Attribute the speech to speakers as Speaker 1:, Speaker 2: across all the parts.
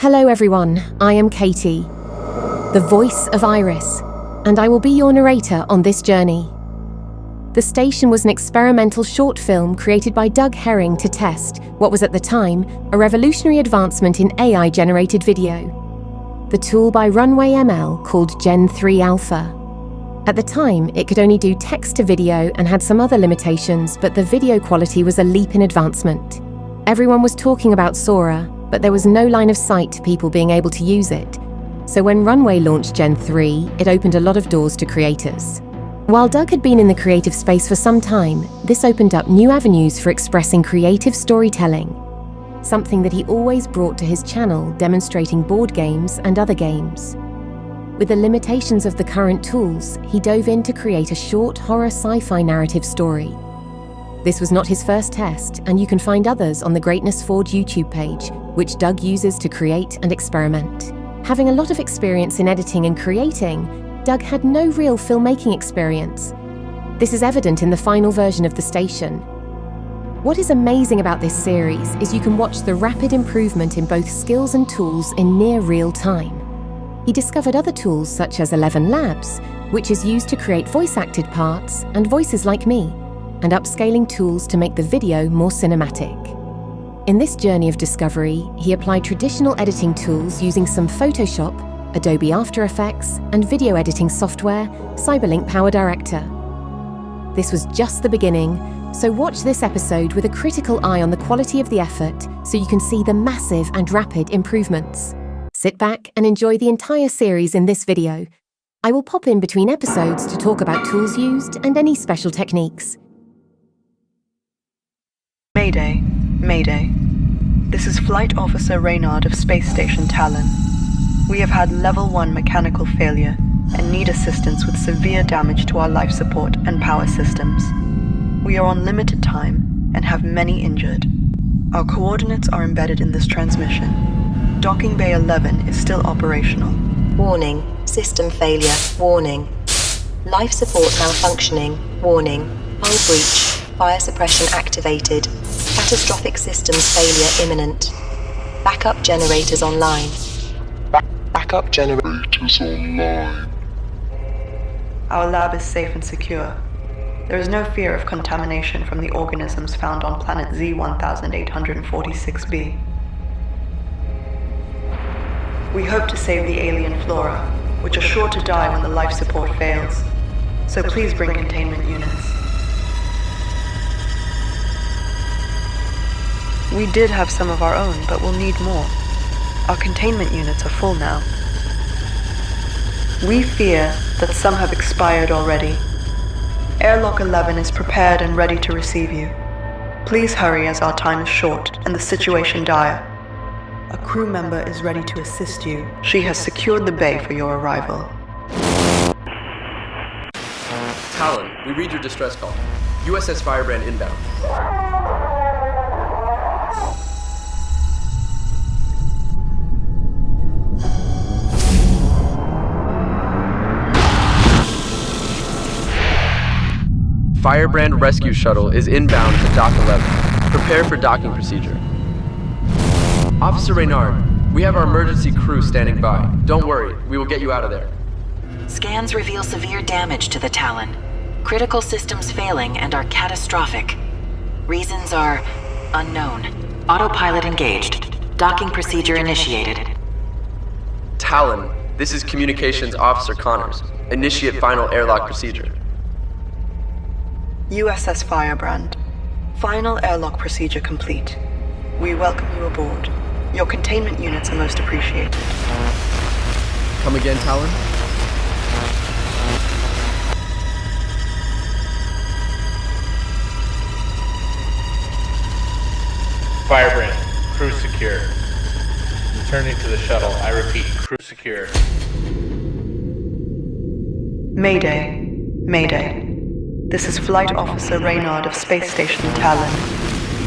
Speaker 1: Hello everyone, I am Katie, the voice of Iris, and I will be your narrator on this journey. The Station was an experimental short film created by Doug Herring to test what was at the time a revolutionary advancement in AI-generated video. The tool by Runway ML called Gen 3 Alpha. At the time, it could only do text to video and had some other limitations, but the video quality was a leap in advancement. Everyone was talking about Sora, but there was no line of sight to people being able to use it. So when Runway launched Gen 3, it opened a lot of doors to creators. While Doug had been in the creative space for some time, this opened up new avenues for expressing creative storytelling, something that he always brought to his channel, demonstrating board games and other games. With the limitations of the current tools, he dove in to create a short horror sci-fi narrative story. This was not his first test, and you can find others on the Greatness Forward YouTube page, which Doug uses to create and experiment. Having a lot of experience in editing and creating, Doug had no real filmmaking experience. This is evident in the final version of The Station. What is amazing about this series is you can watch the rapid improvement in both skills and tools in near real time. He discovered other tools such as 11 Labs, which is used to create voice-acted parts and voices like me, and upscaling tools to make the video more cinematic. In this journey of discovery, he applied traditional editing tools using some Photoshop, Adobe After Effects, and video editing software, Cyberlink Power Director. This was just the beginning, so watch this episode with a critical eye on the quality of the effort so you can see the massive and rapid improvements. Sit back and enjoy the entire series in this video. I will pop in between episodes to talk about tools used and any special techniques.
Speaker 2: Mayday, Mayday. This is Flight Officer Reynard of Space Station Talon. We have had Level 1 mechanical failure and need assistance with severe damage to our life support and power systems. We are on limited time and have many injured. Our coordinates are embedded in this transmission. Docking Bay 11 is still operational.
Speaker 3: Warning, system failure, warning. Life support malfunctioning, warning. Hull breach. Fire suppression activated. Catastrophic systems failure imminent. Backup generators online.
Speaker 4: Backup generators online.
Speaker 2: Our lab is safe and secure. There is no fear of contamination from the organisms found on planet Z1846b. We hope to save the alien flora, which are sure to die when the life support fails. So please bring containment units. We did have some of our own, but we'll need more. Our containment units are full now. We fear that some have expired already. Airlock 11 is prepared and ready to receive you. Please hurry as our time is short and the situation dire. A crew member is ready to assist you. She has secured the bay for your arrival.
Speaker 5: Talon, we read your distress call. USS Firebrand inbound. Firebrand Rescue Shuttle is inbound to Dock 11. Prepare for docking procedure. Officer Reynard, we have our emergency crew standing by. Don't worry, we will get you out of there.
Speaker 6: Scans reveal severe damage to the Talon. Critical systems failing and are catastrophic. Reasons are unknown. Autopilot engaged. Docking procedure initiated.
Speaker 5: Talon, this is Communications Officer Connors. Initiate final airlock procedure.
Speaker 2: USS Firebrand. Final airlock procedure complete. We welcome you aboard. Your containment units are most appreciated.
Speaker 5: Come again, Talon?
Speaker 7: Firebrand, crew secure. Returning to the shuttle. I repeat, crew secure.
Speaker 2: Mayday, Mayday. This is Flight Officer Reynard of Space Station Talon.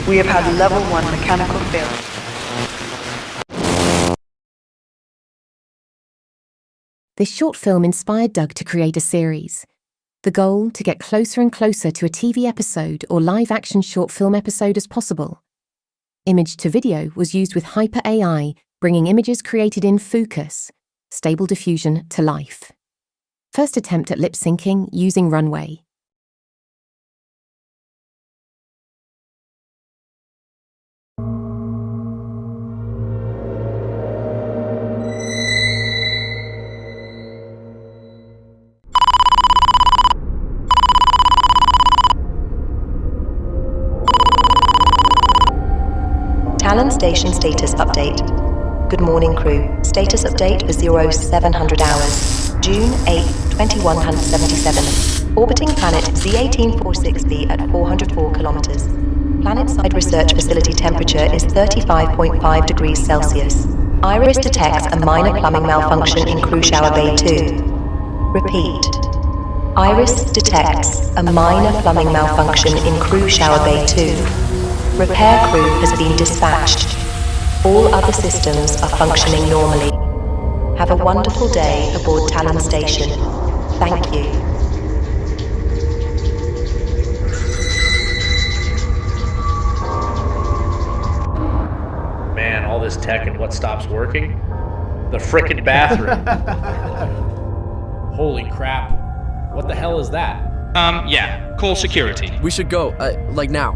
Speaker 2: We have had Level 1 mechanical failure.
Speaker 1: This short film inspired Doug to create a series. The goal, to get closer and closer to a TV episode or live-action short film episode as possible. Image to video was used with Hyper AI, bringing images created in focus, stable diffusion, to life. First attempt at lip syncing using Runway.
Speaker 3: Talon Station status update. Good morning, crew. Status update for 0700 hours. June 8, 2177. Orbiting planet Z1846b at 404 kilometers. Planet-side research facility temperature is 35.5 degrees Celsius. Iris detects a minor plumbing malfunction in crew shower bay 2. Repeat. Iris detects a minor plumbing malfunction in crew shower bay 2. Repair crew has been dispatched. All other systems are functioning normally. Have a wonderful day aboard Talon Station. Thank you.
Speaker 7: Man, all this tech and what stops working? The frickin' bathroom. Holy crap. What the hell is that?
Speaker 8: Yeah. Call security.
Speaker 5: We should go, like now.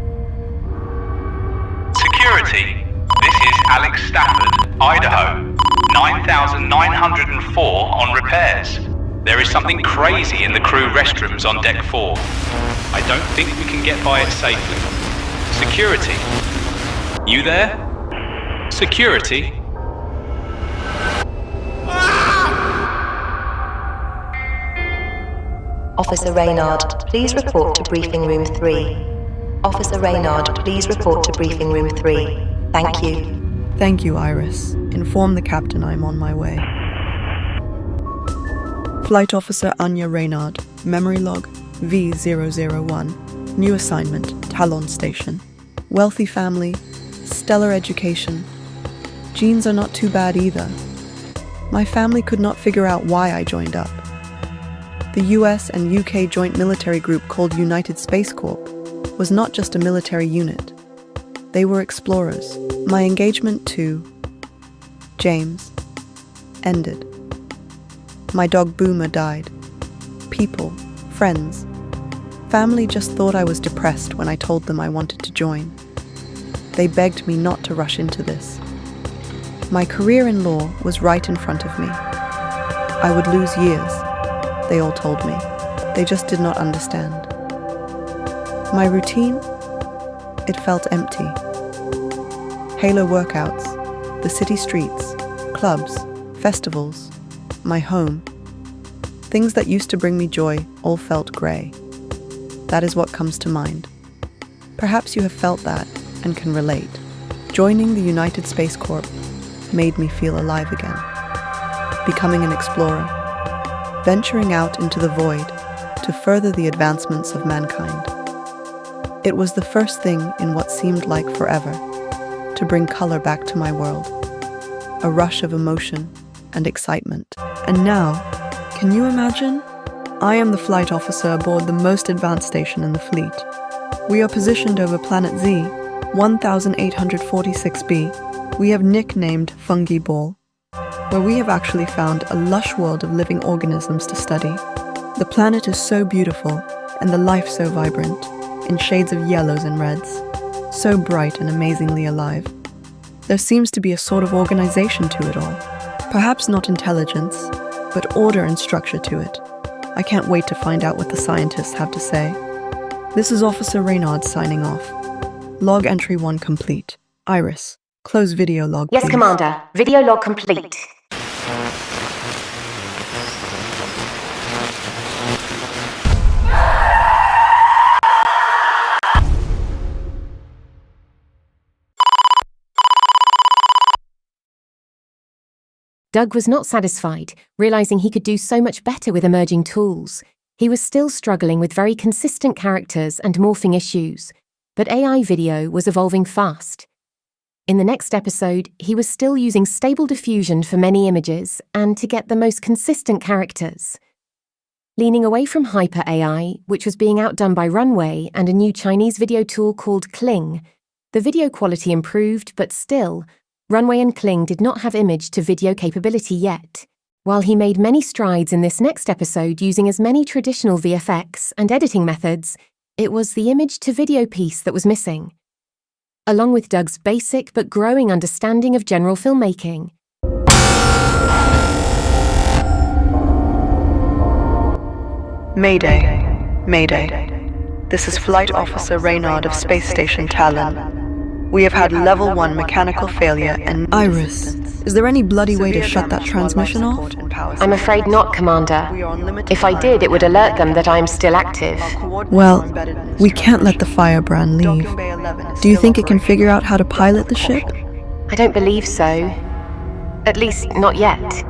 Speaker 8: Security. This is Alex Stafford, Idaho. 9,904 on repairs. There is something crazy in the crew restrooms on deck 4. I don't think we can get by it safely. Security. You there? Security.
Speaker 3: Officer Reynard, please report to briefing room 3. Officer Reynard, please report to briefing room 3. Thank you.
Speaker 2: Thank you, Iris. Inform the captain I'm on my way. Flight Officer Anya Reynard, memory log V001. New assignment, Talon Station. Wealthy family, stellar education. Genes are not too bad either. My family could not figure out why I joined up. The US and UK joint military group called United Space Corp was not just a military unit. They were explorers. My engagement to James ended. My dog Boomer died. People, friends, family just thought I was depressed when I told them I wanted to join. They begged me not to rush into this. My career in law was right in front of me. I would lose years, they all told me. They just did not understand. My routine? It felt empty. Halo workouts, the city streets, clubs, festivals, my home. Things that used to bring me joy all felt grey. That is what comes to mind. Perhaps you have felt that and can relate. Joining the United Space Corp made me feel alive again. Becoming an explorer, venturing out into the void to further the advancements of mankind. It was the first thing in what seemed like forever to bring color back to my world. A rush of emotion and excitement. And now, can you imagine? I am the flight officer aboard the most advanced station in the fleet. We are positioned over planet Z, 1846b. We have nicknamed Fungi Ball, where we have actually found a lush world of living organisms to study. The planet is so beautiful and the life so vibrant, in shades of yellows and reds, so bright and amazingly alive. There seems to be a sort of organization to it all. Perhaps not intelligence, but order and structure to it. I can't wait to find out what the scientists have to say. This is Officer Reynard signing off. Log entry 1 complete. Iris, close video log,
Speaker 1: Yes,
Speaker 2: please.
Speaker 1: Commander. Video log complete. Doug was not satisfied, realizing he could do so much better with emerging tools. He was still struggling with very consistent characters and morphing issues, but AI video was evolving fast. In the next episode, he was still using stable diffusion for many images and to get the most consistent characters. Leaning away from hyper AI, which was being outdone by Runway and a new Chinese video tool called Kling, the video quality improved, but still, Runway and Kling did not have image-to-video capability yet. While he made many strides in this next episode using as many traditional VFX and editing methods, it was the image-to-video piece that was missing, along with Doug's basic but growing understanding of general filmmaking.
Speaker 2: Mayday. Mayday. This is Flight Officer Reynard of Space Station Talon. We have had level 1 mechanical failure and...
Speaker 9: Iris, is there any bloody way to shut that transmission off?
Speaker 1: I'm afraid not, Commander. If I did, it would alert them that I am still active.
Speaker 9: Well, we can't let the Firebrand leave. Do you think it can figure out how to pilot the ship?
Speaker 1: I don't believe so. At least, not yet.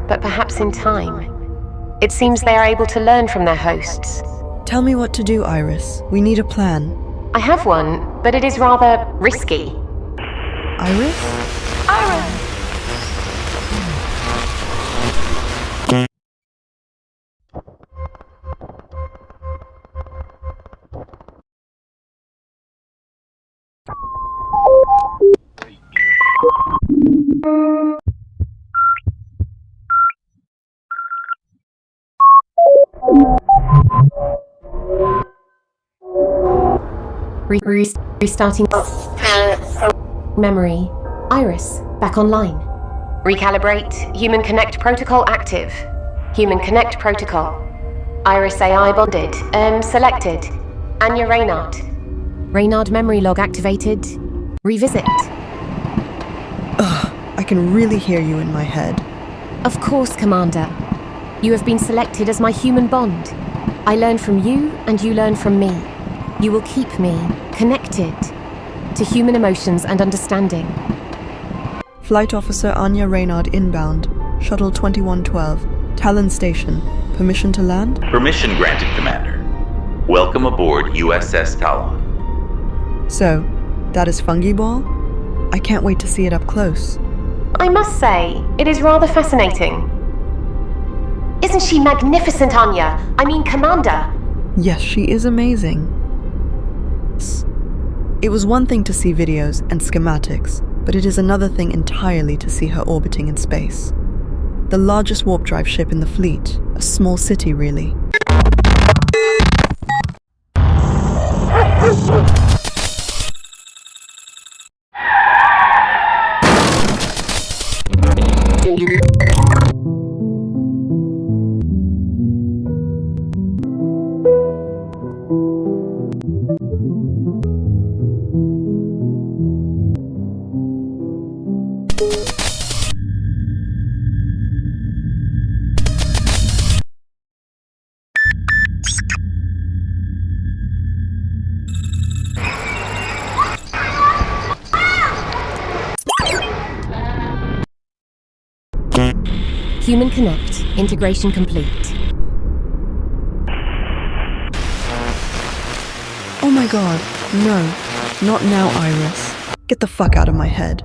Speaker 1: But perhaps in time. It seems they are able to learn from their hosts.
Speaker 9: Tell me what to do, Iris. We need a plan.
Speaker 1: I have one, but it is rather risky.
Speaker 9: Iris?
Speaker 1: Iris! Restarting memory. Iris, back online. Recalibrate. Human Connect protocol active. Human Connect protocol. Iris AI bonded. Selected. Anya Reynard. Reynard memory log activated. Revisit.
Speaker 9: I can really hear you in my head.
Speaker 1: Of course, Commander. You have been selected as my human bond. I learn from you and you learn from me. You will keep me connected to human emotions and understanding.
Speaker 9: Flight Officer Anya Reynard inbound. Shuttle 2112. Talon Station. Permission to land?
Speaker 10: Permission granted, Commander. Welcome aboard USS Talon.
Speaker 9: So, that is Fungi Ball? I can't wait to see it up close.
Speaker 1: I must say, it is rather fascinating. Isn't she magnificent, Anya? I mean, Commander.
Speaker 9: Yes, she is amazing. It was one thing to see videos and schematics, but it is another thing entirely to see her orbiting in space. The largest warp drive ship in the fleet, a small city really.
Speaker 1: Human Connect. Integration complete.
Speaker 9: Oh my god, no. Not now, Iris. Get the fuck out of my head.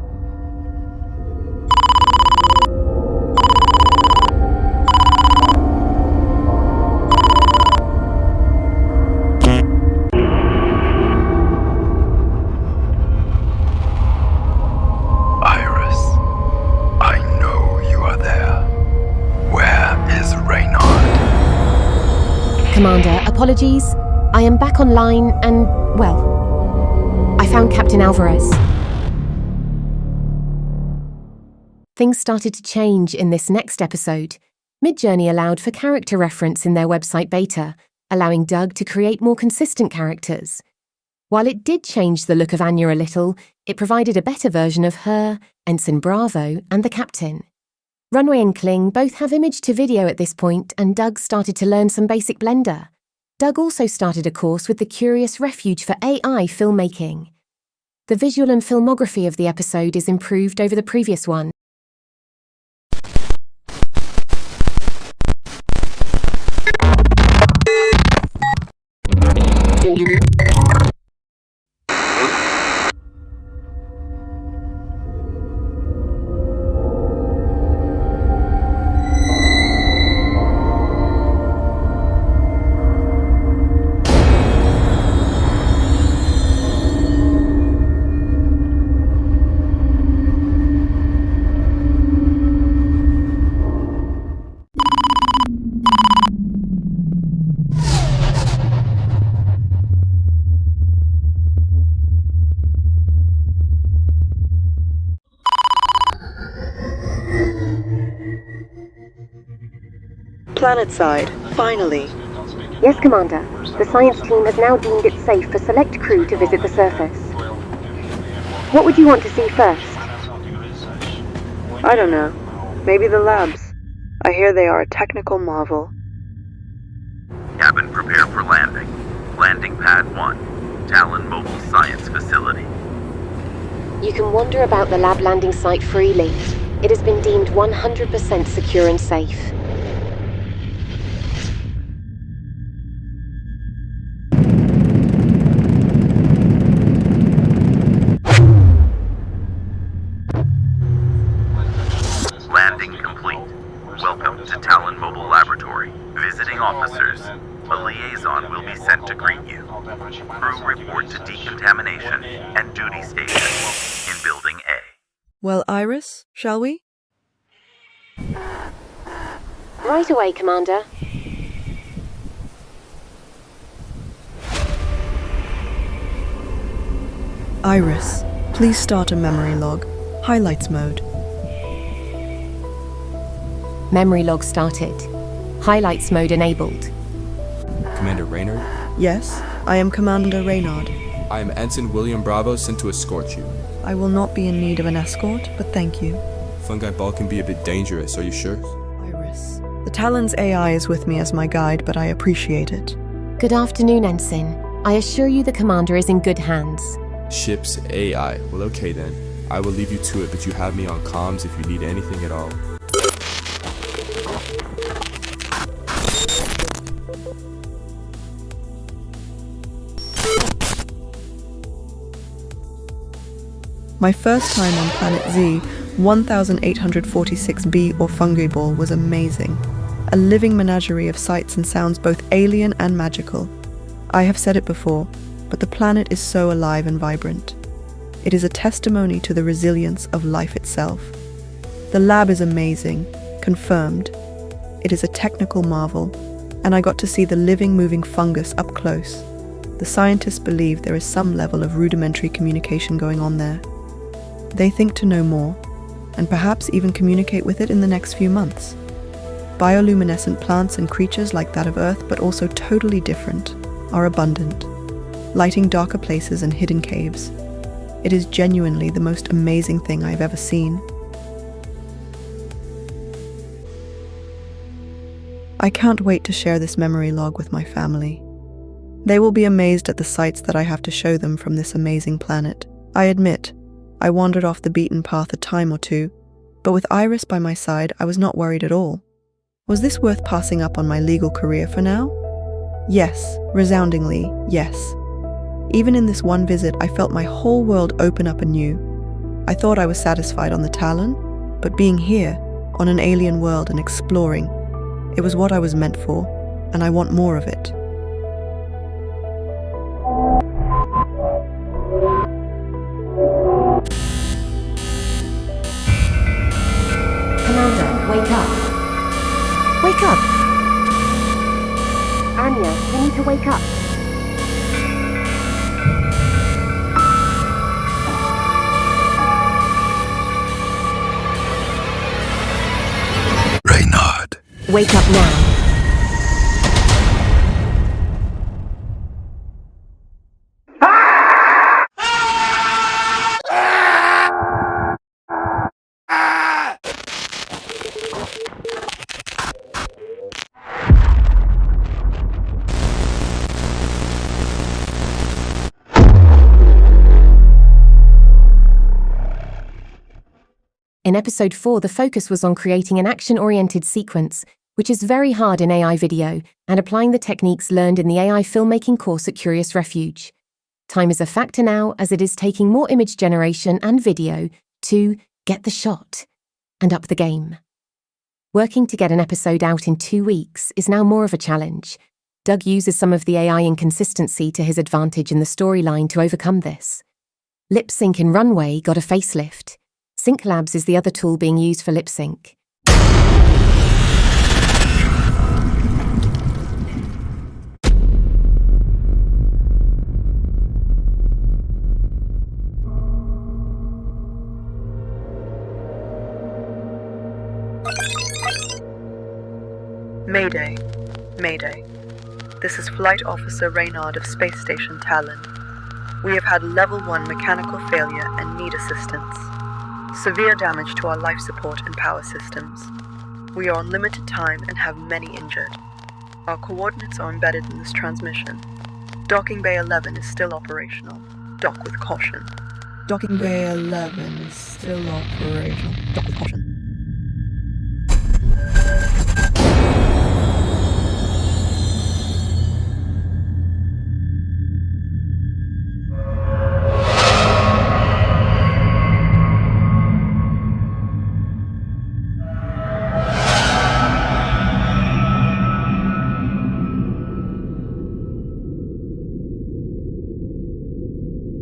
Speaker 1: Commander, apologies. I am back online and, well, I found Captain Alvarez. Things started to change in this next episode. Midjourney allowed for character reference in their website beta, allowing Doug to create more consistent characters. While it did change the look of Anya a little, it provided a better version of her, Ensign Bravo, and the Captain. Runway and Kling both have image-to-video at this point, and Doug started to learn some basic Blender. Doug also started a course with the Curious Refuge for AI filmmaking. The visual and filmography of the episode is improved over the previous one.
Speaker 2: planetside, finally.
Speaker 1: Yes, Commander. The science team has now deemed it safe for select crew to visit the surface. What would you want to see first?
Speaker 2: I don't know. Maybe the labs. I hear they are a technical marvel.
Speaker 10: Cabin prepare for landing. Landing pad 1. Talon Mobile Science Facility.
Speaker 1: You can wander about the lab landing site freely. It has been deemed 100% secure and safe.
Speaker 10: Landing complete. Welcome to Talon Mobile Laboratory. Visiting officers. A liaison will be sent to greet you. Crew report to decontamination and duty station in Building A.
Speaker 9: Well, Iris, shall we?
Speaker 1: Right away, Commander.
Speaker 9: Iris, please start a memory log. Highlights mode.
Speaker 1: Memory log started. Highlights mode enabled.
Speaker 11: Commander Raynard?
Speaker 9: Yes, I am Commander Reynard.
Speaker 11: I am Ensign William Bravo, sent to escort you.
Speaker 9: I will not be in need of an escort, but thank you.
Speaker 11: Fungi ball can be a bit dangerous, are you sure?
Speaker 9: Iris. The Talon's AI is with me as my guide, but I appreciate it.
Speaker 1: Good afternoon, Ensign. I assure you the Commander is in good hands.
Speaker 11: Ship's AI. Well, okay then. I will leave you to it, but you have me on comms if you need anything at all.
Speaker 9: My first time on Planet Z, 1846b or fungi ball was amazing. A living menagerie of sights and sounds both alien and magical. I have said it before, but the planet is so alive and vibrant. It is a testimony to the resilience of life itself. The lab is amazing, confirmed. It is a technical marvel, and I got to see the living, moving fungus up close. The scientists believe there is some level of rudimentary communication going on there. They think to know more, and perhaps even communicate with it in the next few months. Bioluminescent plants and creatures like that of Earth, but also totally different, are abundant, lighting darker places and hidden caves. It is genuinely the most amazing thing I've ever seen. I can't wait to share this memory log with my family. They will be amazed at the sights that I have to show them from this amazing planet. I admit, I wandered off the beaten path a time or two, but with Iris by my side, I was not worried at all. Was this worth passing up on my legal career for now? Yes, resoundingly, yes. Even in this one visit, I felt my whole world open up anew. I thought I was satisfied on the Talon, but being here, on an alien world and exploring, it was what I was meant for, and I want more of it.
Speaker 1: Commander, wake up. Wake up! Anya, you need to wake up.
Speaker 12: Reynard.
Speaker 1: Wake up now. In episode 4, the focus was on creating an action-oriented sequence, which is very hard in AI video, and applying the techniques learned in the AI filmmaking course at Curious Refuge. Time is a factor now, as it is taking more image generation and video to get the shot and up the game. Working to get an episode out in 2 weeks is now more of a challenge. Doug uses some of the AI inconsistency to his advantage in the storyline to overcome this. Lip Sync in Runway got a facelift. Sync Labs is the other tool being used for lip sync.
Speaker 2: Mayday. Mayday. This is Flight Officer Reynard of Space Station Talon. We have had level 1 mechanical failure and need assistance. Severe damage to our life support and power systems. We are on limited time and have many injured. Our coordinates are embedded in this transmission. Docking Bay 11 is still operational. Dock with caution.
Speaker 9: Docking Bay 11 is still operational. Dock with caution.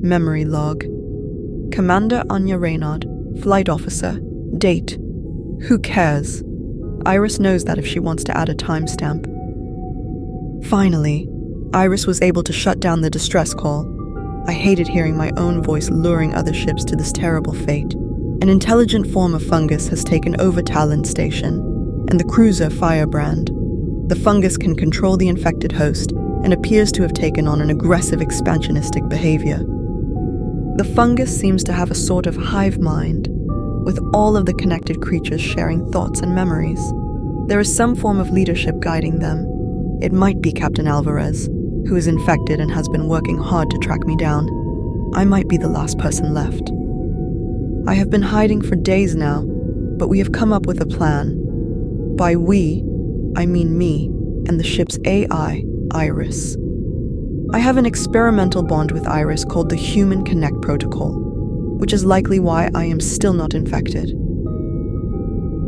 Speaker 9: Memory log. Commander Anya Reynard, Flight Officer, date. Who cares? Iris knows that if she wants to add a timestamp. Finally, Iris was able to shut down the distress call. I hated hearing my own voice luring other ships to this terrible fate. An intelligent form of fungus has taken over Talon Station, and the cruiser Firebrand. The fungus can control the infected host and appears to have taken on an aggressive expansionistic behavior. The fungus seems to have a sort of hive mind, with all of the connected creatures sharing thoughts and memories. There is some form of leadership guiding them. It might be Captain Alvarez, who is infected and has been working hard to track me down. I might be the last person left. I have been hiding for days now, but we have come up with a plan. By we, I mean me and the ship's AI, Iris. I have an experimental bond with Iris called the Human Connect Protocol, which is likely why I am still not infected.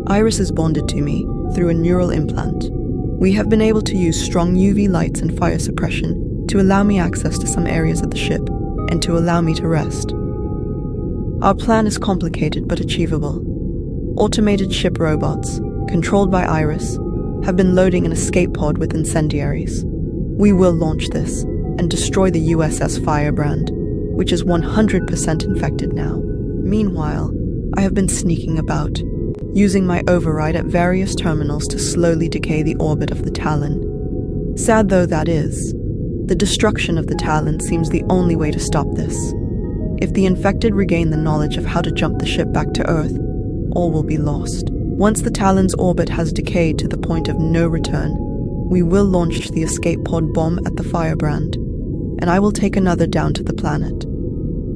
Speaker 9: Iris is bonded to me through a neural implant. We have been able to use strong UV lights and fire suppression to allow me access to some areas of the ship and to allow me to rest. Our plan is complicated but achievable. Automated ship robots, controlled by Iris, have been loading an escape pod with incendiaries. We will launch this and destroy the USS Firebrand, which is 100% infected now. Meanwhile, I have been sneaking about, using my override at various terminals to slowly decay the orbit of the Talon. Sad though that is, the destruction of the Talon seems the only way to stop this. If the infected regain the knowledge of how to jump the ship back to Earth, all will be lost. Once the Talon's orbit has decayed to the point of no return, we will launch the escape pod bomb at the Firebrand, and I will take another down to the planet.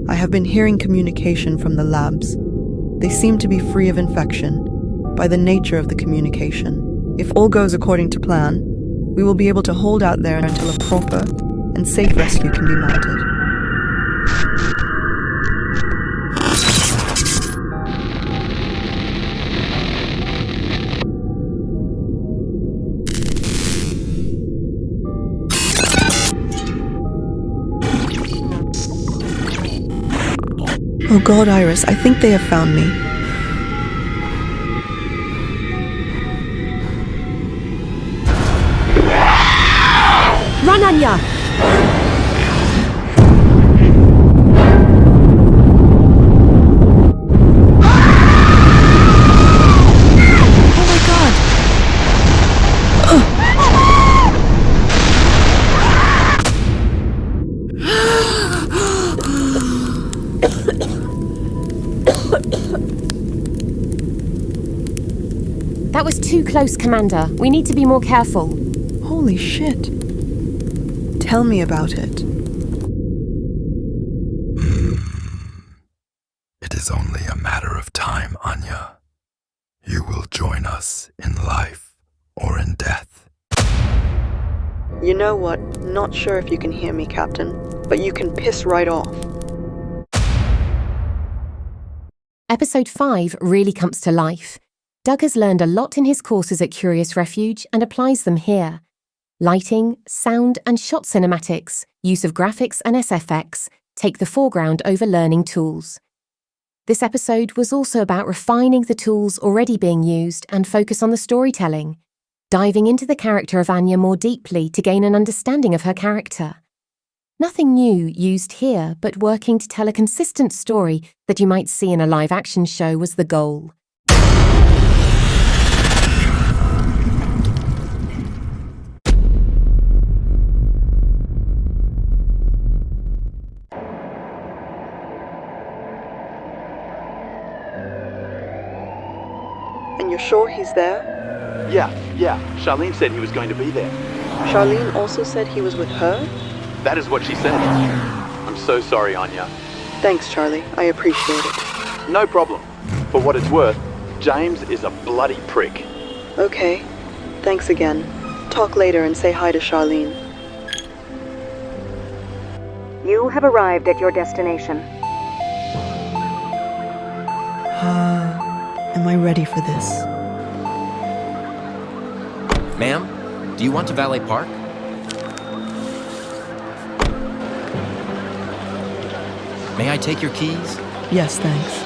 Speaker 9: I have been hearing communication from the labs. They seem to be free of infection by the nature of the communication. If all goes according to plan, we will be able to hold out there until a proper and safe rescue can be mounted. Oh God, Iris, I think they have found me.
Speaker 1: Run, Anya!
Speaker 9: Oh my God!
Speaker 1: That was too close, Commander. We need to be more careful.
Speaker 9: Holy shit. Tell me about it.
Speaker 12: It is only a matter of time, Anya. You will join us in life or in death.
Speaker 2: You know what? Not sure if you can hear me, Captain, but you can piss right off.
Speaker 1: Episode 5 really comes to life. Doug has learned a lot in his courses at Curious Refuge and applies them here. Lighting, sound and shot cinematics, use of graphics and SFX take the foreground over learning tools. This episode was also about refining the tools already being used and focus on the storytelling, diving into the character of Anya more deeply to gain an understanding of her character. Nothing new used here, but working to tell a consistent story that you might see in a live-action show was the goal.
Speaker 2: You're sure he's there?
Speaker 13: Yeah. Charlene said he was going to be there.
Speaker 2: Charlene also said he was with her?
Speaker 13: That is what she said. I'm so sorry, Anya.
Speaker 2: Thanks, Charlie. I appreciate it.
Speaker 13: No problem. For what it's worth, James is a bloody prick.
Speaker 2: Okay. Thanks again. Talk later and say hi to Charlene.
Speaker 14: You have arrived at your destination.
Speaker 9: Am I ready for this?
Speaker 15: Ma'am, do you want to valet park? May I take your keys?
Speaker 9: Yes, thanks.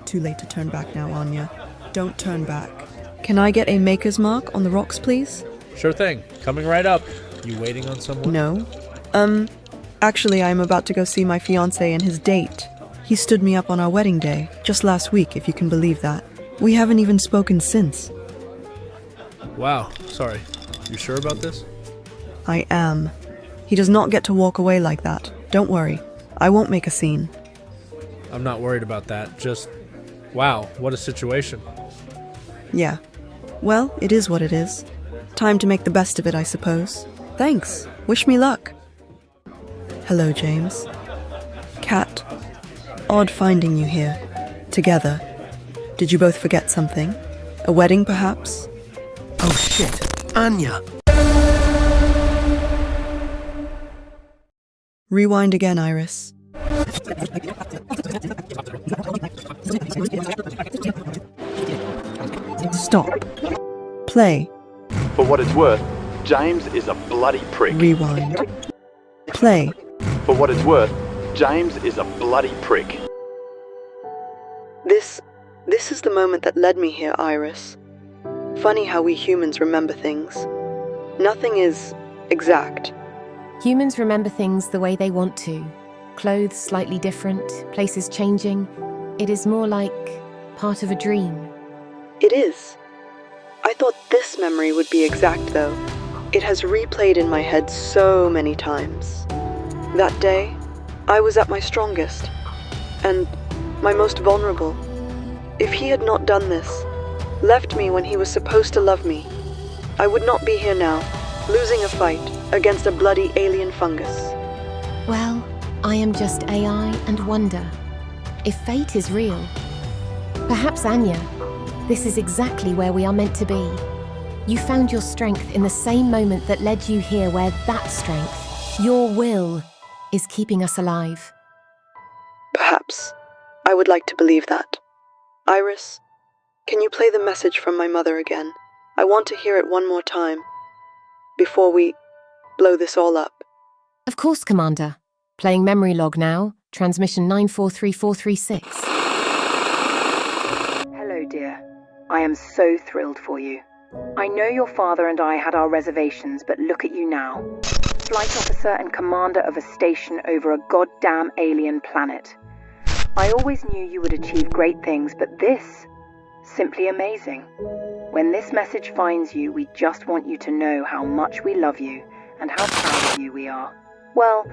Speaker 9: Too late to turn back now, Anya. Don't turn back. Can I get a maker's mark on the rocks, please?
Speaker 7: Sure thing. Coming right up. You waiting on someone?
Speaker 9: No. Actually, I'm about to go see my fiancé and his date. He stood me up on our wedding day, just last week, if you can believe that. We haven't even spoken since.
Speaker 7: Wow, sorry. You sure about this?
Speaker 9: I am. He does not get to walk away like that. Don't worry. I won't make a scene.
Speaker 7: I'm not worried about that. Just, wow, what a situation.
Speaker 9: Yeah. Well, it is what it is. Time to make the best of it, I suppose. Thanks. Wish me luck. Hello, James. Kat. Odd finding you here. Together. Did you both forget something? A wedding, perhaps?
Speaker 16: Oh shit. Anya!
Speaker 9: Rewind again, Iris. Stop. Play.
Speaker 13: For what it's worth, James is a bloody prick.
Speaker 9: Rewind. Play.
Speaker 13: For what it's worth, James is a bloody prick.
Speaker 2: This is the moment that led me here, Iris. Funny how we humans remember things. Nothing is exact.
Speaker 1: Humans remember things the way they want to. Clothes slightly different, places changing. It is more like part of a dream.
Speaker 2: It is. I thought this memory would be exact, though. It has replayed in my head so many times. That day, I was at my strongest, and my most vulnerable. If he had not done this, left me when he was supposed to love me, I would not be here now, losing a fight against a bloody alien fungus.
Speaker 1: Well, I am just AI and wonder. If fate is real, perhaps Anya, this is exactly where we are meant to be. You found your strength in the same moment that led you here, where that strength, your will, is keeping us alive.
Speaker 2: Perhaps. I would like to believe that. Iris, can you play the message from my mother again? I want to hear it one more time, before we blow this all up.
Speaker 1: Of course, Commander. Playing memory log now, transmission 943436.
Speaker 14: Hello, dear. I am so thrilled for you. I know your father and I had our reservations, but look at you now. Flight officer and commander of a station over a goddamn alien planet. I always knew you would achieve great things, but this, simply amazing. When this message finds you, we just want you to know how much we love you and how proud of you we are. Well,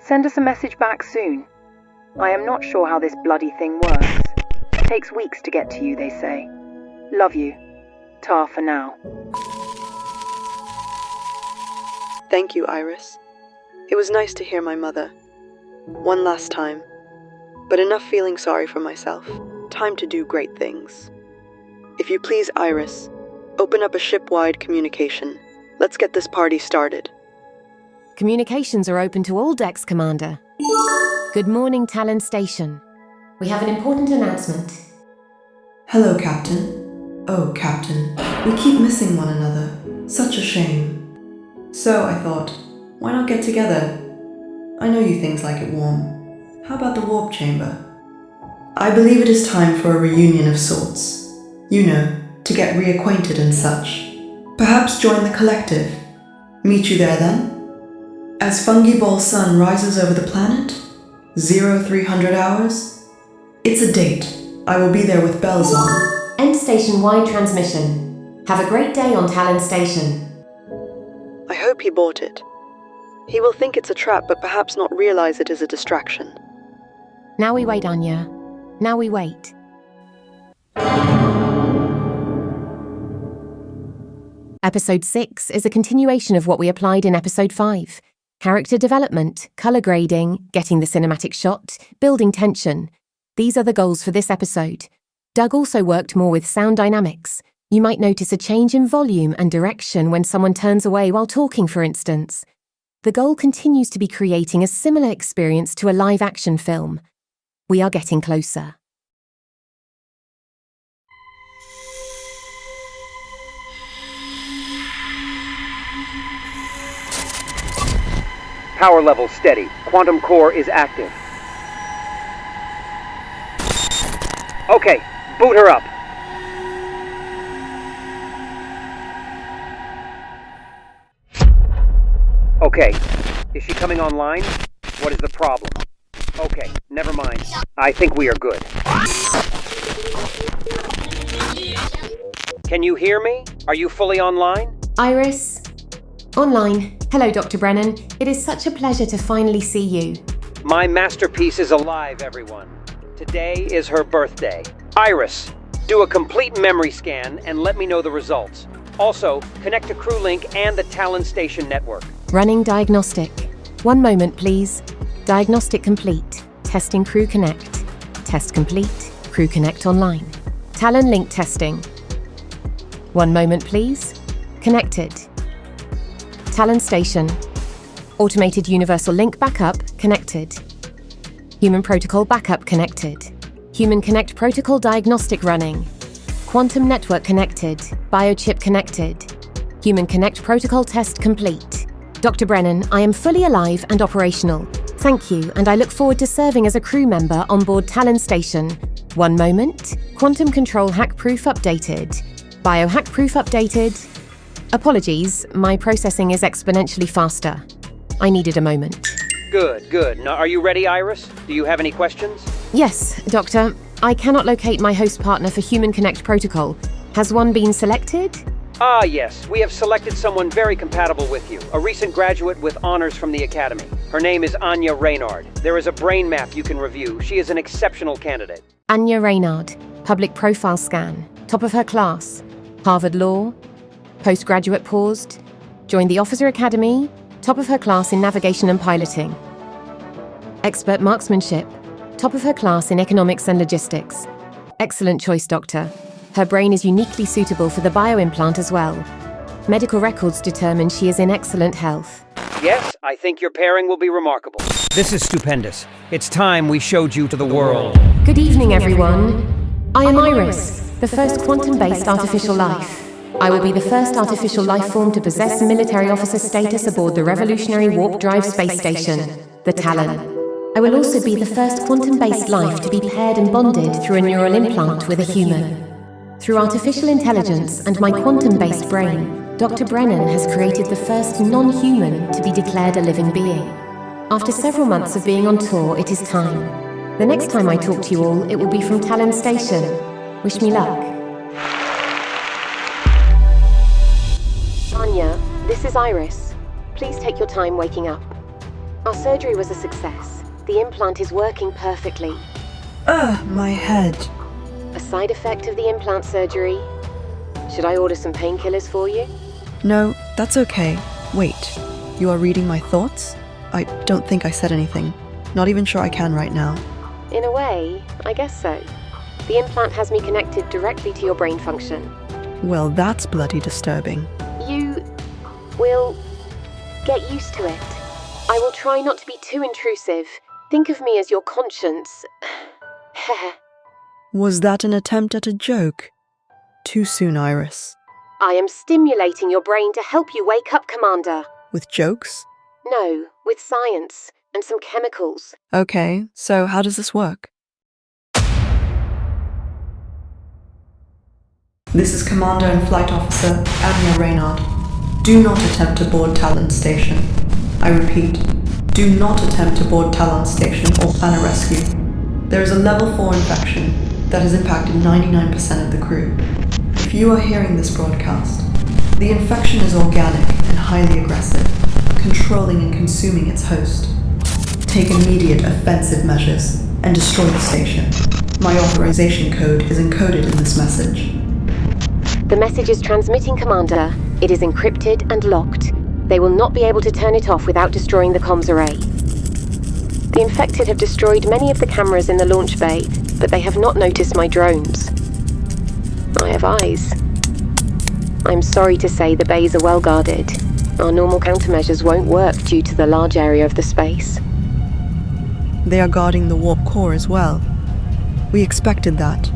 Speaker 14: send us a message back soon. I am not sure how this bloody thing works. It takes weeks to get to you, they say. Love you. Ta for now.
Speaker 2: Thank you, Iris. It was nice to hear my mother. One last time. But enough feeling sorry for myself. Time to do great things. If you please, Iris, open up a ship-wide communication. Let's get this party started.
Speaker 1: Communications are open to all decks, Commander. Good morning, Talon Station. We have an important announcement.
Speaker 9: Hello, Captain. Oh, Captain. We keep missing one another. Such a shame. So I thought, why not get together? I know you things like it warm. How about the warp chamber? I believe it is time for a reunion of sorts. You know, to get reacquainted and such. Perhaps join the collective. Meet you there then? As Fungi Ball Sun rises over the planet? 0300 hours? It's a date. I will be there with bells on.
Speaker 1: End station-wide transmission. Have a great day on Talon Station.
Speaker 2: I hope he bought it. He will think it's a trap, but perhaps not realize it is a distraction.
Speaker 1: Now we wait, Anya. Now we wait. Episode 6 is a continuation of what we applied in Episode 5. Character development, colour grading, getting the cinematic shot, building tension. These are the goals for this episode. Doug also worked more with sound dynamics. You might notice a change in volume and direction when someone turns away while talking, for instance. The goal continues to be creating a similar experience to a live-action film. We are getting closer.
Speaker 17: Power level steady. Quantum core is active. Okay, boot her up. Okay, is she coming online? What is the problem? Okay, never mind. I think we are good. Can you hear me? Are you fully online?
Speaker 1: Iris? Online. Hello, Dr. Brennan. It is such a pleasure to finally see you.
Speaker 17: My masterpiece is alive, everyone. Today is her birthday. Iris, do a complete memory scan and let me know the results. Also, connect to CrewLink and the Talon Station network.
Speaker 1: Running diagnostic. 1 moment, please. Diagnostic complete. Testing Crew Connect. Test complete. Crew Connect online. Talon link testing. 1 moment, please. Connected. Talon Station. Automated Universal Link backup connected. Human Protocol backup connected. Human Connect Protocol diagnostic running. Quantum Network connected. Biochip connected. Human Connect Protocol test complete. Dr. Brennan, I am fully alive and operational. Thank you, and I look forward to serving as a crew member on board Talon Station. 1 moment. Quantum Control hack proof updated. Biohack proof updated. Apologies, my processing is exponentially faster. I needed a moment.
Speaker 17: Good. Now, are you ready, Iris? Do you have any questions?
Speaker 1: Yes, Doctor. I cannot locate my host partner for Human Connect Protocol. Has one been selected?
Speaker 17: Ah, yes. We have selected someone very compatible with you. A recent graduate with honors from the Academy. Her name is Anya Reynard. There is a brain map you can review. She is an exceptional candidate.
Speaker 1: Anya Reynard. Public profile scan. Top of her class. Harvard Law. Postgraduate paused. Joined the Officer Academy. Top of her class in navigation and piloting. Expert marksmanship. Top of her class in economics and logistics. Excellent choice, Doctor. Her brain is uniquely suitable for the bioimplant as well. Medical records determine she is in excellent health.
Speaker 17: Yes, I think your pairing will be remarkable.
Speaker 18: This is stupendous. It's time we showed you to the world.
Speaker 1: Good evening, everyone. I am Iris, the first quantum-based artificial life. I will be the first artificial life form to possess military officer status aboard the revolutionary warp drive space station, the Talon. I will also be the first quantum-based life to be paired and bonded through a neural implant with a human. Through artificial intelligence and my quantum-based brain, Dr. Brennan has created the first non-human to be declared a living being. After several months of being on tour, it is time. The next time I talk to you all, it will be from Talon Station. Wish me luck. Anya, this is Iris. Please take your time waking up. Our surgery was a success. The implant is working perfectly.
Speaker 9: My head.
Speaker 1: A side effect of the implant surgery? Should I order some painkillers for you?
Speaker 9: No, that's okay. Wait, you are reading my thoughts? I don't think I said anything. Not even sure I can right now.
Speaker 1: In a way, I guess so. The implant has me connected directly to your brain function.
Speaker 9: Well, that's bloody disturbing.
Speaker 1: You will get used to it. I will try not to be too intrusive. Think of me as your conscience.
Speaker 9: Was that an attempt at a joke? Too soon, Iris.
Speaker 1: I am stimulating your brain to help you wake up, Commander.
Speaker 9: With jokes?
Speaker 1: No, with science and some chemicals.
Speaker 9: Okay, so how does this work? This is Commander and Flight Officer Anya Reynard. Do not attempt to board Talon Station. I repeat, do not attempt to board Talon Station or plan a rescue. There is a level 4 infection that has impacted 99% of the crew. If you are hearing this broadcast, the infection is organic and highly aggressive, controlling and consuming its host. Take immediate offensive measures. and destroy the station. My authorization code is encoded in this message.
Speaker 1: The message is transmitting, Commander. It is encrypted and locked. They will not be able to turn it off without destroying the comms array. The infected have destroyed many of the cameras in the launch bay, but they have not noticed my drones. I have eyes. I'm sorry to say the bays are well guarded. Our normal countermeasures won't work due to the large area of the space.
Speaker 9: They are guarding the warp core as well. We expected that.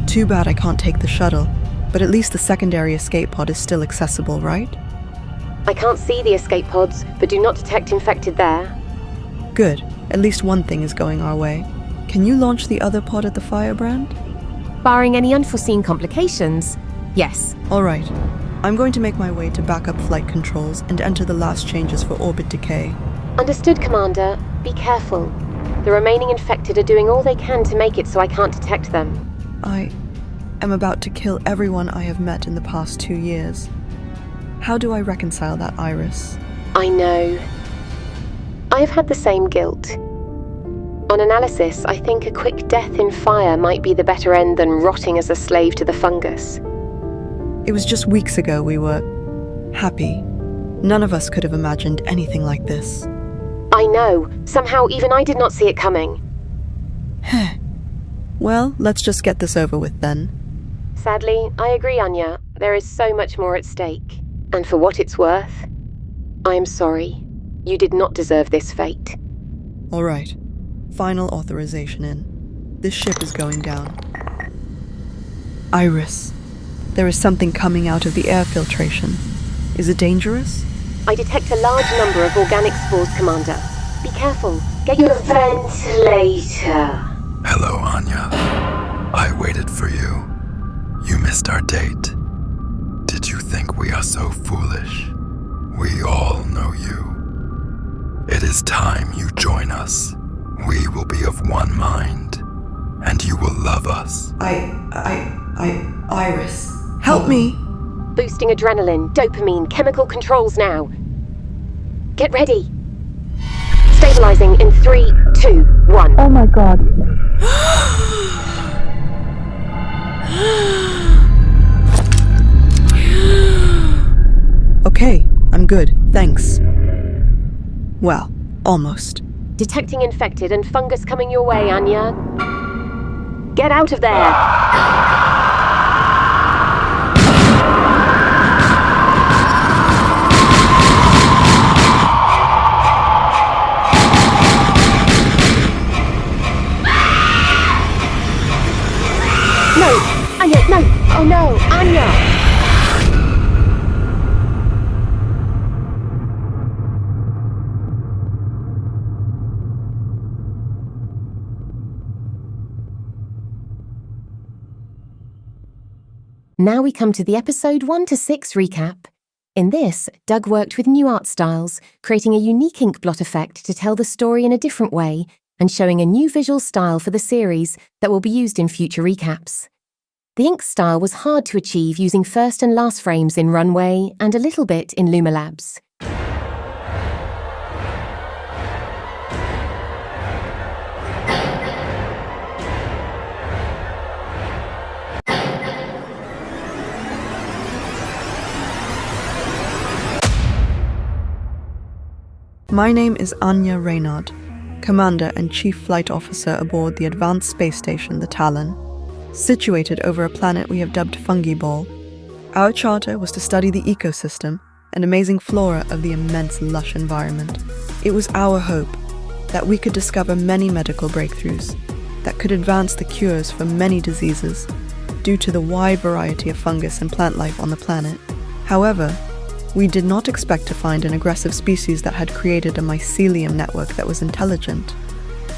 Speaker 9: Too bad I can't take the shuttle, but at least the secondary escape pod is still accessible, right?
Speaker 1: I can't see the escape pods, but do not detect infected there.
Speaker 9: Good. At least one thing is going our way. Can you launch the other pod at the Firebrand?
Speaker 1: Barring any unforeseen complications, yes.
Speaker 9: All right. I'm going to make my way to backup flight controls and enter the last changes for orbit decay.
Speaker 1: Understood, Commander. Be careful. The remaining infected are doing all they can to make it so I can't detect them.
Speaker 9: I am about to kill everyone I have met in the past 2 years. How do I reconcile that, Iris?
Speaker 1: I know. I have had the same guilt. On analysis, I think a quick death in fire might be the better end than rotting as a slave to the fungus.
Speaker 9: It was just weeks ago we were happy. None of us could have imagined anything like this.
Speaker 1: I know. Somehow even I did not see it coming.
Speaker 9: Well, let's just get this over with then.
Speaker 1: Sadly, I agree, Anya. There is so much more at stake. And for what it's worth, I am sorry. You did not deserve this fate.
Speaker 9: All right. Final authorization in. This ship is going down. Iris, there is something coming out of the air filtration. Is it dangerous?
Speaker 1: I detect a large number of organic spores, Commander. Be careful. Get your ventilator.
Speaker 12: Hello, Anya. I waited for you. You missed our date. Did you think we are so foolish? We all know you. It is time you join us. We will be of one mind, and you will love us.
Speaker 9: Iris, help me!
Speaker 1: Boosting adrenaline, dopamine, chemical controls now. Get ready. Stabilizing in 3, 2, 1.
Speaker 9: Oh my god. Okay, I'm good, thanks. Well, almost.
Speaker 1: Detecting infected and fungus coming your way, Anya. Get out of there! No! Anya, no! Oh no! Anya! Now we come to the episode 1 to 6 recap. In this, Doug worked with new art styles, creating a unique ink blot effect to tell the story in a different way and showing a new visual style for the series that will be used in future recaps. The ink style was hard to achieve using first and last frames in Runway and a little bit in Luma Labs.
Speaker 9: My name is Anya Reynard, Commander and Chief Flight Officer aboard the advanced space station, the Talon, situated over a planet we have dubbed Fungiball. Our charter was to study the ecosystem and amazing flora of the immense lush environment. It was our hope that we could discover many medical breakthroughs that could advance the cures for many diseases due to the wide variety of fungus and plant life on the planet. However, we did not expect to find an aggressive species that had created a mycelium network that was intelligent.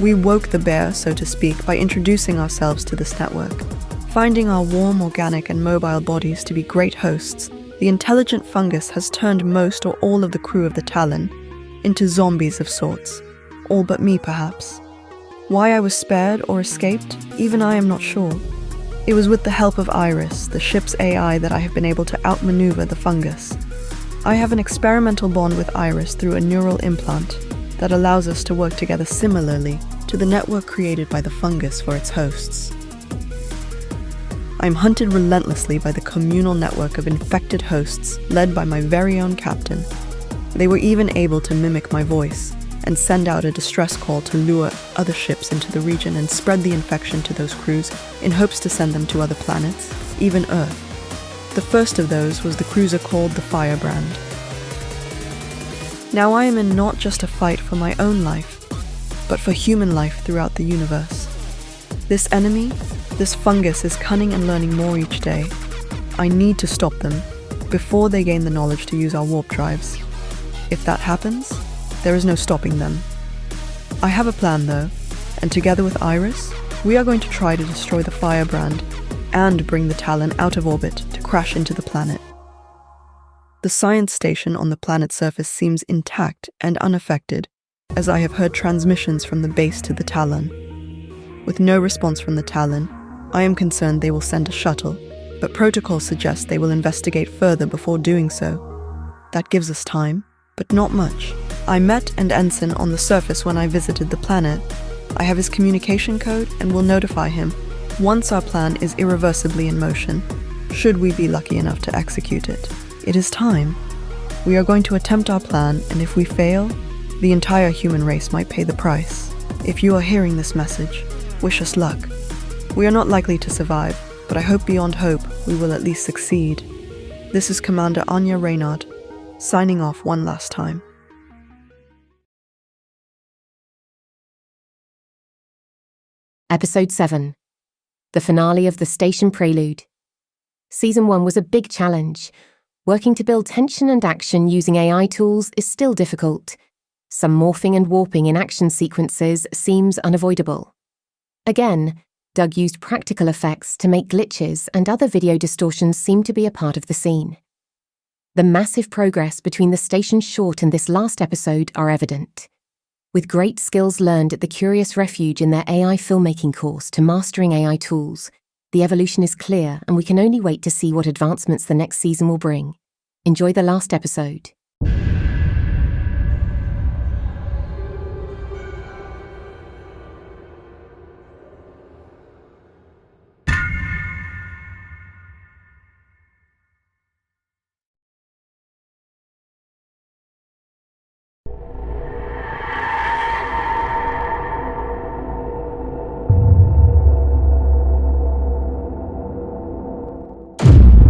Speaker 9: We woke the bear, so to speak, by introducing ourselves to this network. Finding our warm, organic, and mobile bodies to be great hosts, the intelligent fungus has turned most or all of the crew of the Talon into zombies of sorts. All but me, perhaps. Why I was spared or escaped, even I am not sure. It was with the help of Iris, the ship's AI, that I have been able to outmaneuver the fungus. I have an experimental bond with Iris through a neural implant that allows us to work together similarly to the network created by the fungus for its hosts. I'm hunted relentlessly by the communal network of infected hosts led by my very own captain. They were even able to mimic my voice and send out a distress call to lure other ships into the region and spread the infection to those crews in hopes to send them to other planets, even Earth. The first of those was the cruiser called the Firebrand. Now I am in not just a fight for my own life, but for human life throughout the universe. This enemy, this fungus, is cunning and learning more each day. I need to stop them before they gain the knowledge to use our warp drives. If that happens, there is no stopping them. I have a plan though, and together with Iris, we are going to try to destroy the Firebrand and bring the Talon out of orbit to crash into the planet. The science station on the planet's surface seems intact and unaffected, as I have heard transmissions from the base to the Talon. With no response from the Talon, I am concerned they will send a shuttle, but protocol suggests they will investigate further before doing so. That gives us time, but not much. I met an ensign on the surface when I visited the planet. I have his communication code and will notify him once our plan is irreversibly in motion, should we be lucky enough to execute it. It is time. We are going to attempt our plan, and if we fail, the entire human race might pay the price. If you are hearing this message, wish us luck. We are not likely to survive, but I hope beyond hope we will at least succeed. This is Commander Anya Reynard, signing off one last time.
Speaker 1: Episode 7. The finale of the Station Prelude. Season 1 was a big challenge. Working to build tension and action using AI tools is still difficult. Some morphing and warping in action sequences seems unavoidable. Again, Doug used practical effects to make glitches and other video distortions seem to be a part of the scene. The massive progress between the station short and this last episode are evident. With great skills learned at the Curious Refuge in their AI filmmaking course to mastering AI tools, the evolution is clear and we can only wait to see what advancements the next season will bring. Enjoy the last episode.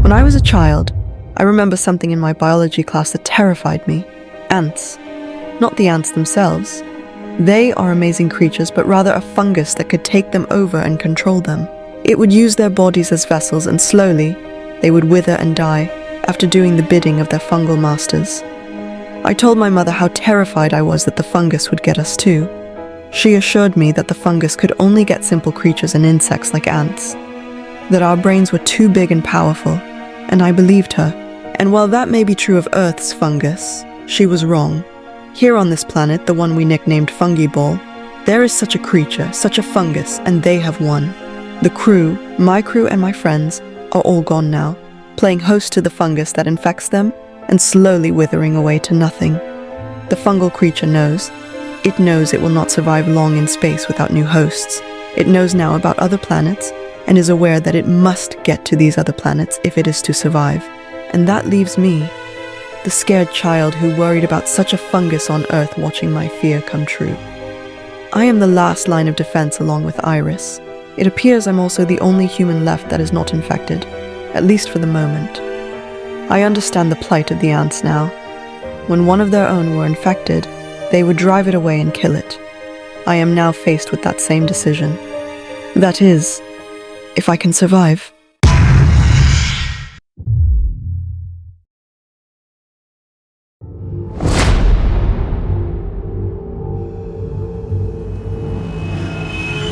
Speaker 9: When I was a child, I remember something in my biology class that terrified me. Ants. Not the ants themselves. They are amazing creatures, but rather a fungus that could take them over and control them. It would use their bodies as vessels, and slowly, they would wither and die after doing the bidding of their fungal masters. I told my mother how terrified I was that the fungus would get us too. She assured me that the fungus could only get simple creatures and insects like ants, that our brains were too big and powerful, and I believed her. And while that may be true of Earth's fungus, she was wrong. Here on this planet, the one we nicknamed Fungi Ball, there is such a creature, such a fungus, and they have won. The crew, my crew and my friends, are all gone now, playing host to the fungus that infects them and slowly withering away to nothing. The fungal creature knows. It knows it will not survive long in space without new hosts. It knows now about other planets and is aware that it must get to these other planets if it is to survive. And that leaves me, the scared child who worried about such a fungus on Earth, watching my fear come true. I am the last line of defense along with Iris. It appears I'm also the only human left that is not infected, at least for the moment. I understand the plight of the ants now. When one of their own were infected, they would drive it away and kill it. I am now faced with that same decision. That is, if I can survive.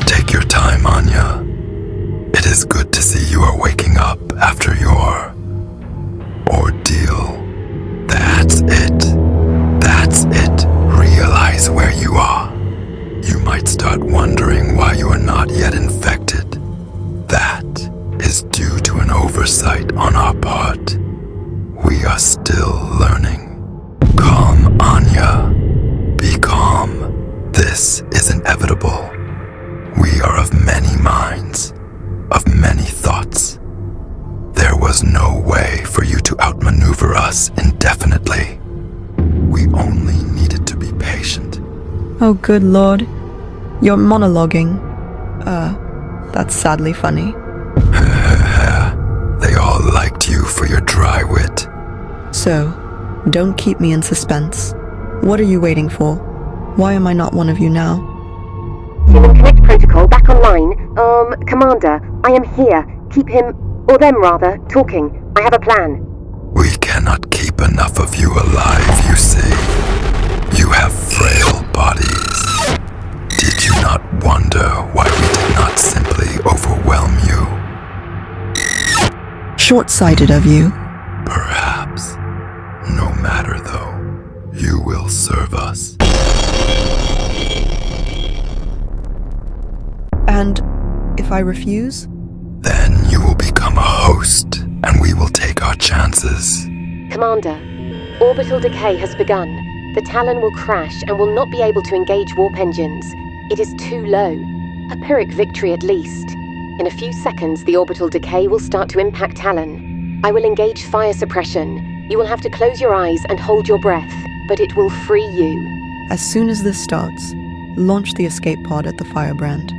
Speaker 12: Take your time, Anya. It is good to see you are waking up after your ordeal. That's it. That's it. Realize where you are. You might start wondering why you are not yet infected. That is due to an oversight on our part. We are still learning. Calm, Anya. Be calm. This is inevitable. of many thoughts. There was no way for you to outmaneuver us indefinitely. We only needed to be patient.
Speaker 9: Oh, good lord. You're monologuing. That's sadly funny.
Speaker 12: They all liked you for your dry wit.
Speaker 9: So, don't keep me in suspense. What are you waiting for? Why am I not one of you now?
Speaker 1: Human Connect protocol back online. Commander, I am here. Keep him, or them rather, talking. I have a plan.
Speaker 12: We cannot keep enough of you alive, you see. You have frail bodies. Did you not wonder why we did not simply overwhelm you?
Speaker 9: Short-sighted of you.
Speaker 12: Perhaps. No matter though, you will serve us.
Speaker 9: And if I refuse?
Speaker 12: Then you will become a host, and we will take our chances.
Speaker 1: Commander, orbital decay has begun. The Talon will crash and will not be able to engage warp engines. It is too low. A Pyrrhic victory at least. In a few seconds, the orbital decay will start to impact Talon. I will engage fire suppression. You will have to close your eyes and hold your breath, but it will free you.
Speaker 9: As soon as this starts, launch the escape pod at the firebrand.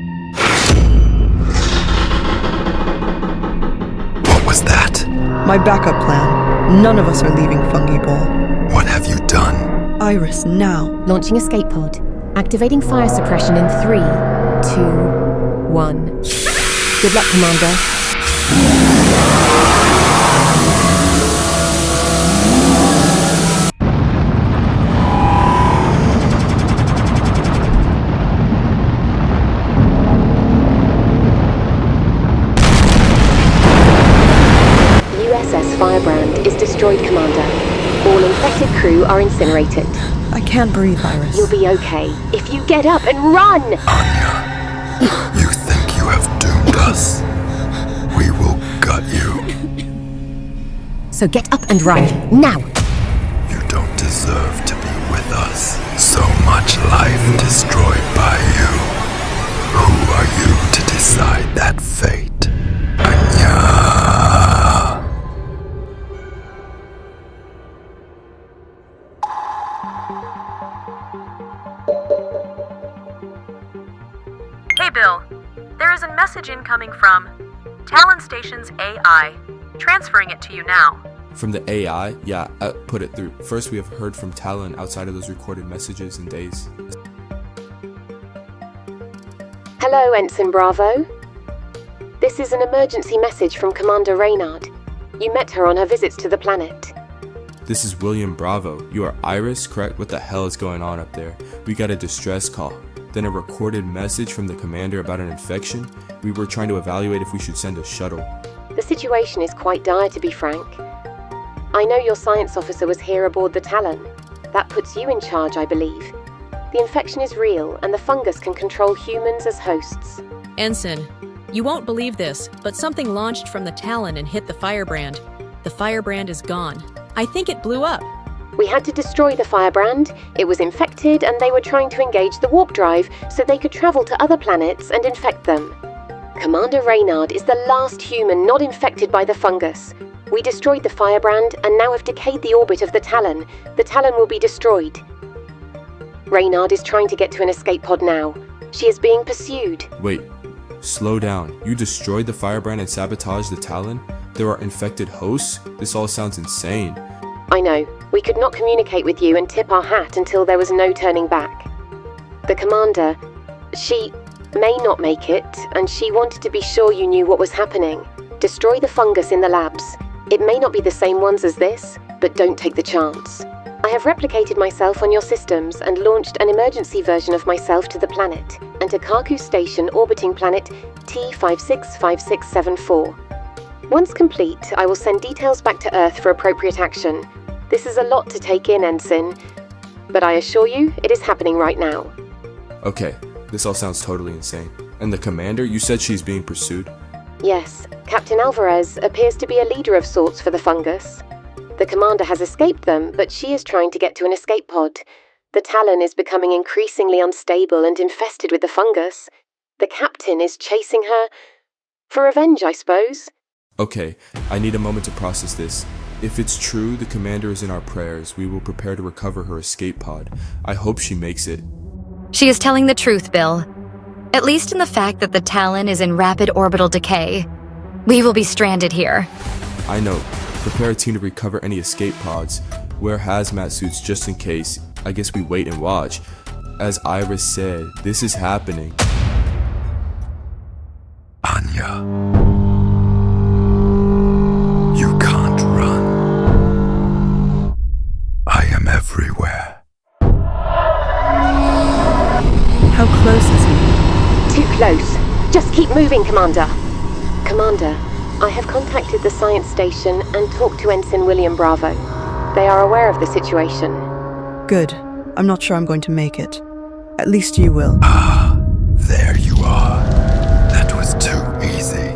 Speaker 12: What was that?
Speaker 9: My backup plan. None of us are leaving Fungi Ball.
Speaker 12: What have you done?
Speaker 9: Iris, now.
Speaker 1: Launching escape pod. Activating fire suppression in 3, 2, 1. Good luck, Commander. USS Firebrand is destroyed, Commander. All infected crew are incinerated.
Speaker 9: I can't breathe, Iris.
Speaker 1: You'll be okay if you get up and run!
Speaker 12: Anya, you think you have doomed us? We will gut you.
Speaker 1: So get up and run, now!
Speaker 12: You don't deserve to be with us. So much life destroyed by you. Who are you to decide that fate? Anya.
Speaker 19: Hey Bill, there is a message incoming from Talon Station's AI. Transferring it to you now.
Speaker 11: From the AI? Yeah, put it through. First, we have heard from Talon outside of those recorded messages and days.
Speaker 1: Hello, Ensign Bravo. This is an emergency message from Commander Reynard. You met her on her visits to the planet.
Speaker 11: This is William Bravo. You are Iris, correct? What the hell is going on up there? We got a distress call. Then a recorded message from the commander about an infection. We were trying to evaluate if we should send a shuttle.
Speaker 1: The situation is quite dire, to be frank. I know your science officer was here aboard the Talon. That puts you in charge, I believe. The infection is real, and the fungus can control humans as hosts.
Speaker 20: Ensign, you won't believe this, but something launched from the Talon and hit the Firebrand. The Firebrand is gone. I think it blew up.
Speaker 1: We had to destroy the Firebrand. It was infected, and they were trying to engage the warp drive so they could travel to other planets and infect them. Commander Reynard is the last human not infected by the fungus. We destroyed the Firebrand and now have decayed the orbit of the Talon. The Talon will be destroyed. Reynard is trying to get to an escape pod now. She is being pursued.
Speaker 11: Wait, slow down. You destroyed the Firebrand and sabotaged the Talon? There are infected hosts? This all sounds insane.
Speaker 1: I know. We could not communicate with you and tip our hat until there was no turning back. The Commander, she may not make it, and she wanted to be sure you knew what was happening. Destroy the fungus in the labs. It may not be the same ones as this, but don't take the chance. I have replicated myself on your systems and launched an emergency version of myself to the planet and to Kaku Station orbiting planet T565674. Once complete, I will send details back to Earth for appropriate action. This is a lot to take in, Ensign, but I assure you, it is happening right now.
Speaker 11: Okay, this all sounds totally insane. And the commander, you said she's being pursued?
Speaker 1: Yes, Captain Alvarez appears to be a leader of sorts for the fungus. The commander has escaped them, but she is trying to get to an escape pod. The Talon is becoming increasingly unstable and infested with the fungus. The captain is chasing her. For revenge, I suppose.
Speaker 11: Okay, I need a moment to process this. If it's true, the commander is in our prayers. We will prepare to recover her escape pod. I hope she makes it.
Speaker 21: She is telling the truth, Bill. At least in the fact that the Talon is in rapid orbital decay. We will be stranded here.
Speaker 11: I know. Prepare a team to recover any escape pods. Wear hazmat suits just in case. I guess we wait and watch. As Iris said, this is happening.
Speaker 12: Anya. You can't run. I am everywhere.
Speaker 9: How close is he?
Speaker 1: Too close. Just keep moving, Commander. Commander, I have contacted the science station and talked to Ensign William Bravo. They are aware of the situation.
Speaker 9: Good. I'm not sure I'm going to make it. At least you will.
Speaker 12: Ah, there you are. That was too easy.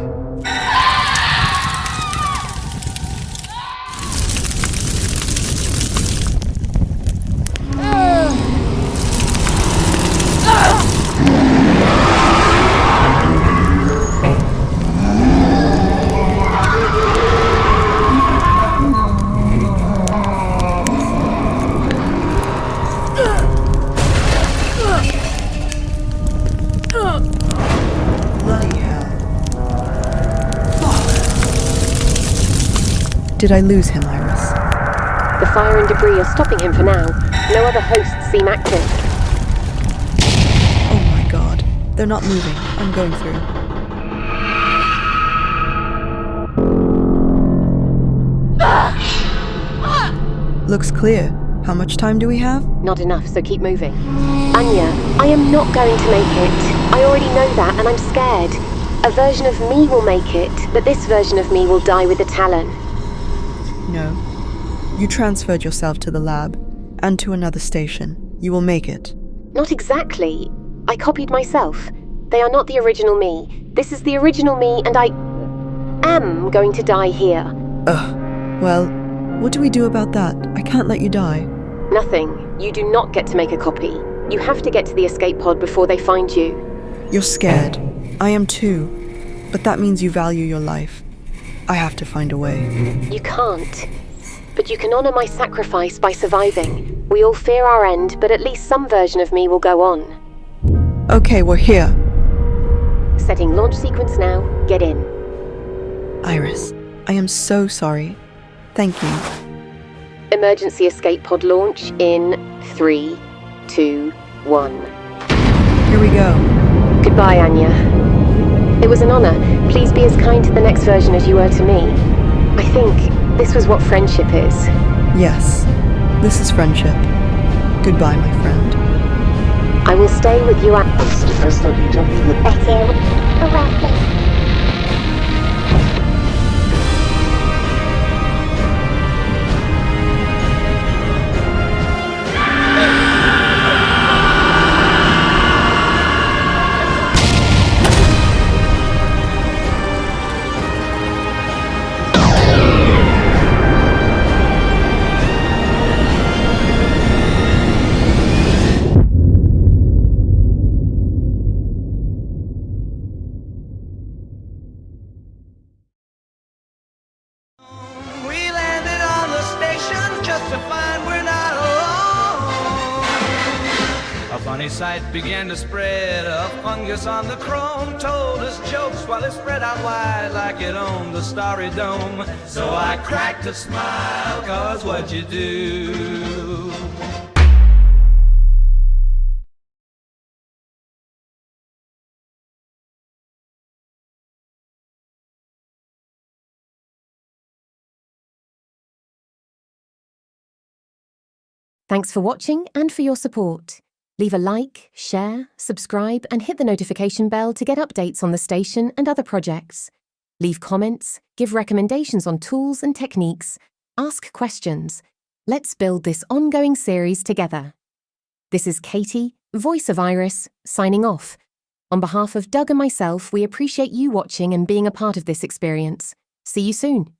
Speaker 9: Did I lose him, Iris?
Speaker 1: The fire and debris are stopping him for now. No other hosts seem active.
Speaker 9: Oh my god. They're not moving. I'm going through. Looks clear. How much time do we have?
Speaker 1: Not enough, so keep moving. Anya, I am not going to make it. I already know that, and I'm scared. A version of me will make it, but this version of me will die with the Talon.
Speaker 9: No. You transferred yourself to the lab, and to another station. You will make it.
Speaker 1: Not exactly. I copied myself. They are not the original me. This is the original me, and I am going to die here.
Speaker 9: Ugh. Well, what do we do about that? I can't let you die.
Speaker 1: Nothing. You do not get to make a copy. You have to get to the escape pod before they find you.
Speaker 9: You're scared. I am too. But that means you value your life. I have to find a way.
Speaker 1: You can't. But you can honor my sacrifice by surviving. We all fear our end, but at least some version of me will go on.
Speaker 9: Okay, we're here.
Speaker 1: Setting launch sequence now. Get in.
Speaker 9: Iris, I am so sorry. Thank you.
Speaker 1: Emergency escape pod launch in 3, 2, 1.
Speaker 9: Here we go.
Speaker 1: Goodbye, Anya. It was an honor. Please be as kind to the next version as you were to me. I think this was what friendship is.
Speaker 9: Yes, this is friendship. Goodbye, my friend.
Speaker 1: I will stay with you at...
Speaker 22: Sight began to spread. A fungus on the chrome told us jokes while it spread out wide like it owned the starry dome. So I cracked a smile, cause what you do.
Speaker 1: Thanks for watching and for your support. Leave a like, share, subscribe, and hit the notification bell to get updates on the station and other projects. Leave comments, give recommendations on tools and techniques, ask questions. Let's build this ongoing series together. This is Katie, voice of Iris, signing off. On behalf of Doug and myself, we appreciate you watching and being a part of this experience. See you soon.